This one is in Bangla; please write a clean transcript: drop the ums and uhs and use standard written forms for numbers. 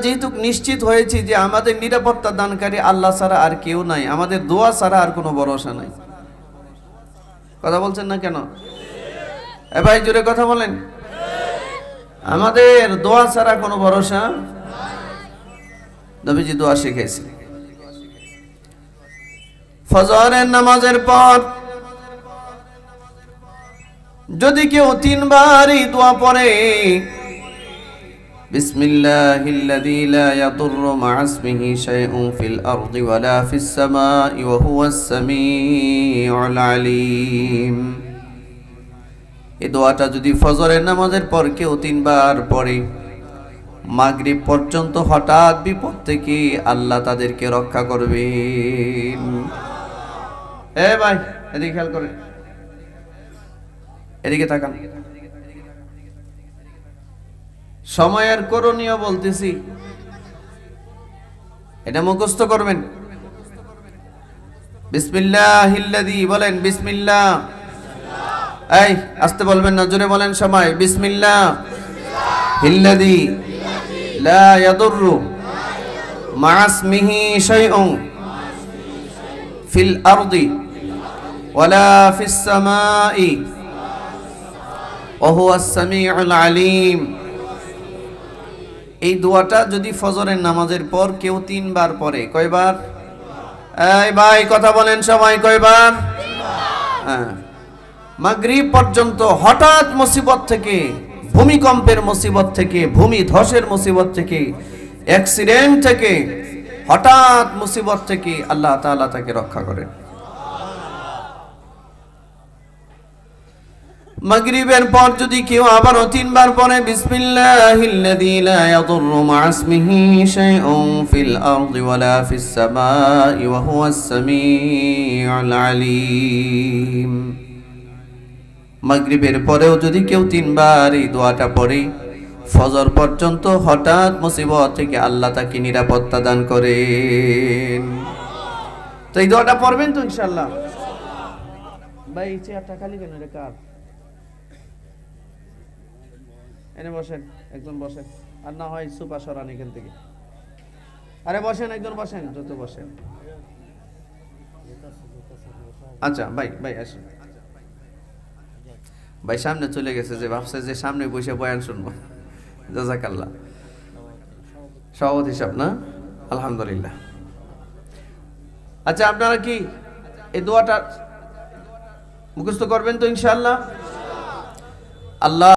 যেহেতু নিশ্চিত হয়েছি যে আমাদের নিরাপত্তা দানকারী আল্লাহ ছাড়া আর কেউ নাই, আমাদের দোয়া ছাড়া আর কোনো ভরসা নাই। কথা বলছেন না কেন? এ ভাই জোরে কথা বলেন। আমাদের দোয়া ছাড়া কোনো ভরসা। নবীজি দোয়া শিখেছে ফজরের নামাজের পর যদি কেউ তিনবার এই দোয়া পড়ে, বিসমিল্লাহিল্লাযী লা ইয়াদুররু মা'a ইসমিহি শাইউন ফিল আরদি ওয়ালা ফিস সামাই ওয়া হুয়াস সামিউল আলীম, এই দোয়াটা যদি ফজরের নামাজের পর কেউ তিনবার পড়ে, মাগরিব পর্যন্ত হঠাৎ বিপদ থেকে আল্লাহ তাদেরকে রক্ষা করবেন। এ ভাই এদিকে খেয়াল করেন, এদিকে তাকান। সময়ের করণীয় বলতেছি, এটা মুখস্থ করবেন। বিসমিল্লাহিল্লাযী বলেন, বিসমিল্লাহ। এই আস্তে বলবেন না, জোরে বলেন সবাই, বিসমিল্লাহিল্লাযী লা ইয়াদুররু মা'a ইসমিহি শাইউন ফিল আরদি ওয়ালা ফিস সামাই ওয়া হুয়াস সামিউল আলীম। এই দোয়াটা যদি ফজরের নামাজের পর কেউ তিনবার পড়ে, কয়বার? এই ভাই কথা বলেন সবাই, কয়বার? হ্যাঁ, মাগরিব পর্যন্ত হঠাৎ মুসিবত থেকে, ভূমিকম্পের মুসিবত থেকে, ভূমি ধসের মুসিবত থেকে, অ্যাক্সিডেন্ট থেকে, হঠাৎ মুসিবত থেকে আল্লাহ তাআলা তাকে রক্ষা করেন। মাগরিবের পর যদি কেউ আবারও তিনবার পড়ে, বিসমিল্লাহিল্লাযী লা ইয়াদুররু মা'a ইসমিহি শাইউন ফিল আরদি ওয়ালা ফিস সামাই ওয়া হুয়াস সামিউল আলীম, মাগরিবের পরেও যদি কেউ তিনবার এই দোয়াটা পড়ে, ফজর পর্যন্ত হঠাৎ মুসিবত থেকে আল্লাহ তাকে নিরাপত্তা দান করেন। তো এই দোয়াটা পড়বেন তো ইনশাআল্লাহ। ভাই চেয়ারটা খালি কেন রে? কার? এনে বসেন, একজন বসেন, আর না হয় সুপা সরান এখান থেকে। আরে বসেন, একজন বসেন, যত বসেন। আচ্ছা ভাই, ভাই আসেন। ভাই সামনে চলে গেছে, যে ভাবছে যে সামনে বসে বয়ান শুনবো। জাযাকাল্লাহ। সভাপতি সাহেব না? আলহামদুলিল্লাহ। আচ্ছা আপনারা কি এই দোয়াটা মুখস্থ করবেন তো ইনশাআল্লাহ? আল্লাহ